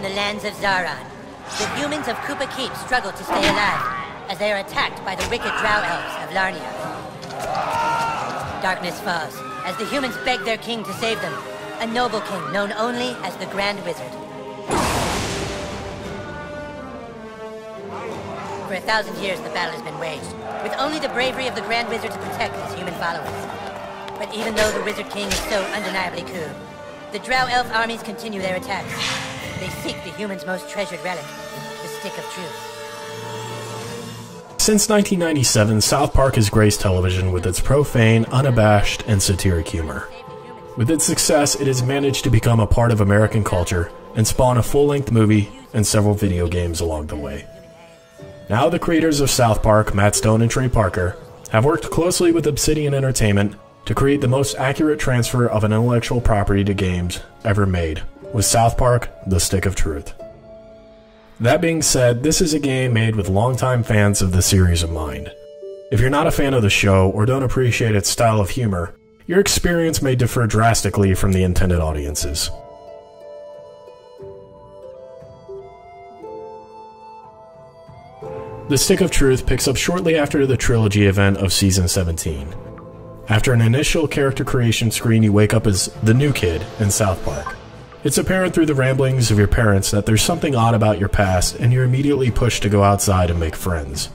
the lands of Zaron, the humans of Koopa Keep struggle to stay alive as they are attacked by the wicked drow elves of Larnia. Darkness falls as the humans beg their king to save them, a noble king known only as the Grand Wizard. For 1,000 years the battle has been waged, with only the bravery of the Grand Wizard to protect his human followers. But even though the Wizard King is so undeniably cool, the drow elf armies continue their attacks. They seek the humans' most treasured relic, the Stick of Truth. Since 1997, South Park has graced television with its profane, unabashed, and satiric humor. With its success, it has managed to become a part of American culture and spawn a full-length movie and several video games along the way. Now the creators of South Park, Matt Stone and Trey Parker, have worked closely with Obsidian Entertainment to create the most accurate transfer of an intellectual property to games ever made, with South Park, The Stick of Truth. That being said, this is a game made with longtime fans of the series in mind. If you're not a fan of the show or don't appreciate its style of humor, your experience may differ drastically from the intended audiences. The Stick of Truth picks up shortly after the trilogy event of Season 17. After an initial character creation screen, you wake up as the new kid in South Park. It's apparent through the ramblings of your parents that there's something odd about your past, and you're immediately pushed to go outside and make friends.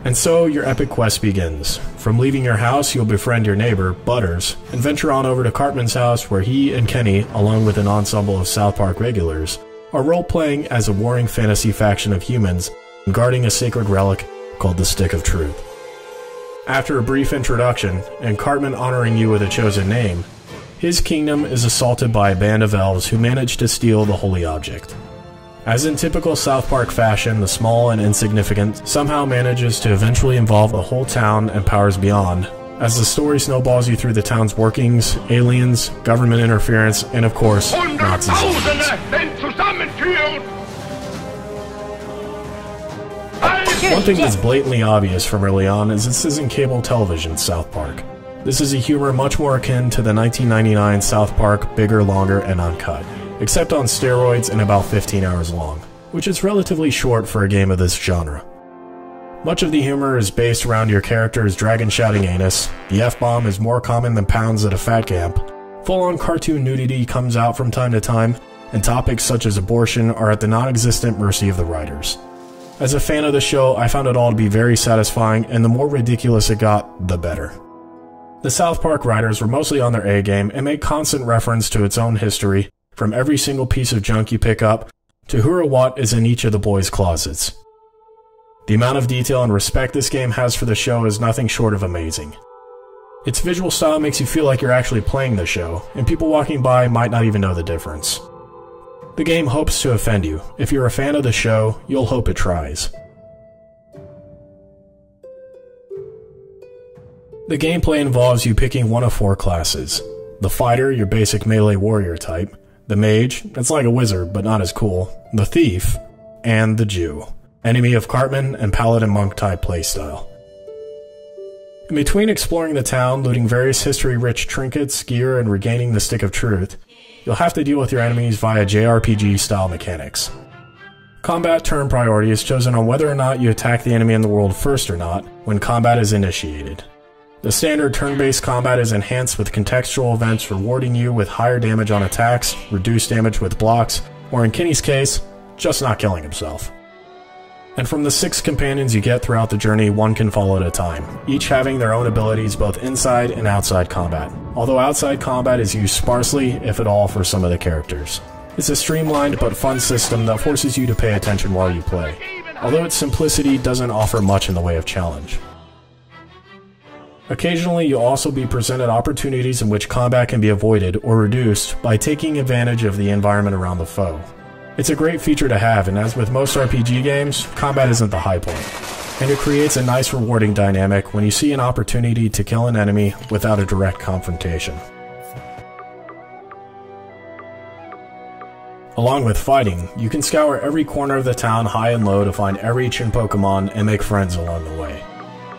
And so, your epic quest begins. From leaving your house, you'll befriend your neighbor, Butters, and venture on over to Cartman's house where he and Kenny, along with an ensemble of South Park regulars, are role-playing as a warring fantasy faction of humans guarding a sacred relic called the Stick of Truth. After a brief introduction, and Cartman honoring you with a chosen name, his kingdom is assaulted by a band of elves who manage to steal the holy object. As in typical South Park fashion, the small and insignificant somehow manages to eventually involve the whole town and powers beyond, as the story snowballs you through the town's workings, aliens, government interference, and of course, Nazi zombies. One thing that's blatantly obvious from early on is this isn't cable television South Park. This is a humor much more akin to the 1999 South Park Bigger, Longer, and Uncut, except on steroids and about 15 hours long, which is relatively short for a game of this genre. Much of the humor is based around your character's dragon-shouting anus, the F-bomb is more common than pounds at a fat camp, full-on cartoon nudity comes out from time to time, and topics such as abortion are at the non-existent mercy of the writers. As a fan of the show, I found it all to be very satisfying, and the more ridiculous it got, the better. The South Park writers were mostly on their A-game and made constant reference to its own history, from every single piece of junk you pick up, to who or what is in each of the boys' closets. The amount of detail and respect this game has for the show is nothing short of amazing. Its visual style makes you feel like you're actually playing the show, and people walking by might not even know the difference. The game hopes to offend you. If you're a fan of the show, you'll hope it tries. The gameplay involves you picking one of 4 classes. The Fighter, your basic melee warrior type. The Mage, that's like a wizard but not as cool. The Thief. And the Jew, enemy of Cartman and Paladin Monk type playstyle. In between exploring the town, looting various history-rich trinkets, gear, and regaining the Stick of Truth, you'll have to deal with your enemies via JRPG-style mechanics. Combat turn priority is chosen on whether or not you attack the enemy in the world first or not when combat is initiated. The standard turn-based combat is enhanced with contextual events rewarding you with higher damage on attacks, reduced damage with blocks, or in Kenny's case, just not killing himself. And from the 6 companions you get throughout the journey, one can fall at a time, each having their own abilities both inside and outside combat, although outside combat is used sparsely, if at all, for some of the characters. It's a streamlined but fun system that forces you to pay attention while you play, although its simplicity doesn't offer much in the way of challenge. Occasionally, you'll also be presented opportunities in which combat can be avoided or reduced by taking advantage of the environment around the foe. It's a great feature to have, and as with most RPG games, combat isn't the high point, and it creates a nice rewarding dynamic when you see an opportunity to kill an enemy without a direct confrontation. Along with fighting, you can scour every corner of the town high and low to find every Chin Pokemon and make friends along the way.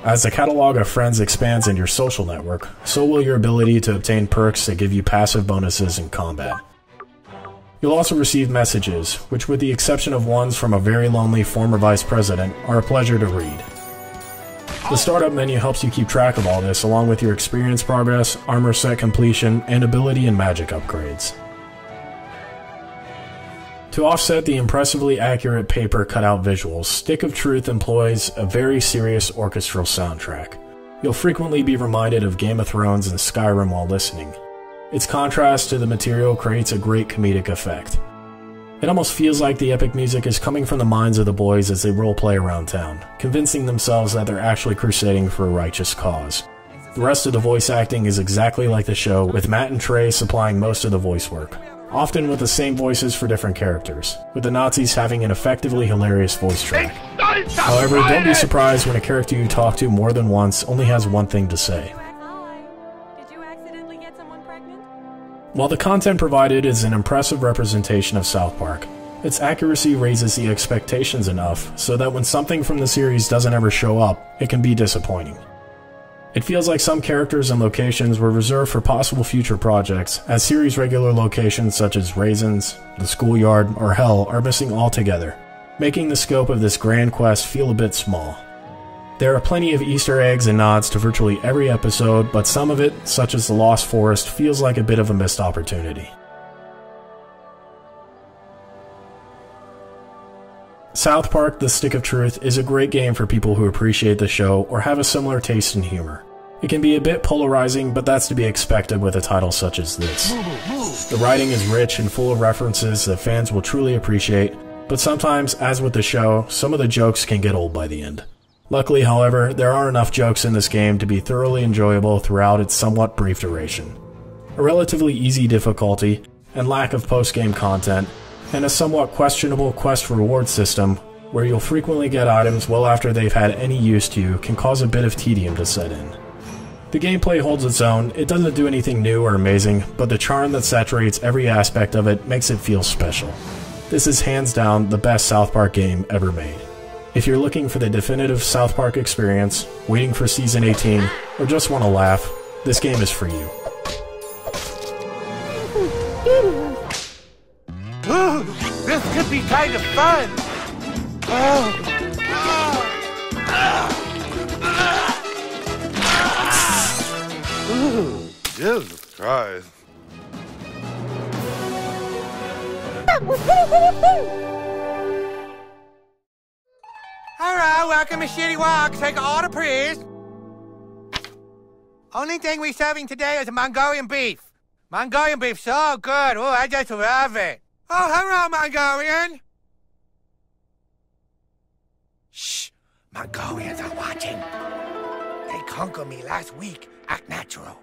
As the catalog of friends expands in your social network, so will your ability to obtain perks that give you passive bonuses in combat. You'll also receive messages, which with the exception of ones from a very lonely former vice president, are a pleasure to read. The startup menu helps you keep track of all this along with your experience progress, armor set completion, and ability and magic upgrades. To offset the impressively accurate paper cutout visuals, Stick of Truth employs a very serious orchestral soundtrack. You'll frequently be reminded of Game of Thrones and Skyrim while listening. Its contrast to the material creates a great comedic effect. It almost feels like the epic music is coming from the minds of the boys as they roleplay around town, convincing themselves that they're actually crusading for a righteous cause. The rest of the voice acting is exactly like the show, with Matt and Trey supplying most of the voice work, often with the same voices for different characters, with the Nazis having an effectively hilarious voice track. However, don't be surprised when a character you talk to more than once only has one thing to say. While the content provided is an impressive representation of South Park, its accuracy raises the expectations enough so that when something from the series doesn't ever show up, it can be disappointing. It feels like some characters and locations were reserved for possible future projects, as series regular locations such as Raisins, the Schoolyard, or Hell are missing altogether, making the scope of this grand quest feel a bit small. There are plenty of Easter eggs and nods to virtually every episode, but some of it, such as the Lost Forest, feels like a bit of a missed opportunity. South Park: The Stick of Truth is a great game for people who appreciate the show or have a similar taste in humor. It can be a bit polarizing, but that's to be expected with a title such as this. The writing is rich and full of references that fans will truly appreciate, but sometimes, as with the show, some of the jokes can get old by the end. Luckily, however, there are enough jokes in this game to be thoroughly enjoyable throughout its somewhat brief duration. A relatively easy difficulty, and lack of post-game content, and a somewhat questionable quest reward system, where you'll frequently get items well after they've had any use to you, can cause a bit of tedium to set in. The gameplay holds its own. It doesn't do anything new or amazing, but the charm that saturates every aspect of it makes it feel special. This is hands down the best South Park game ever made. If you're looking for the definitive South Park experience, waiting for Season 18, or just want to laugh, this game is for you. Ooh, this could be kind of fun! Ooh, Jesus Christ. Alright, welcome to Shitty Walk. Take an order, please. Only thing we're serving today is Mongolian beef. Mongolian beef, so good. Oh, I just love it. Oh, hello, Mongolian. Shh, Mongolians are watching. They conquered me last week. Act natural.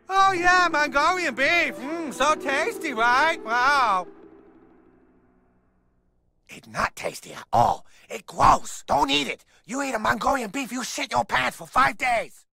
Oh, yeah, Mongolian beef. So tasty, right? Wow. It's not tasty at all. It's gross. Don't eat it. You eat a Mongolian beef, you shit your pants for 5 days.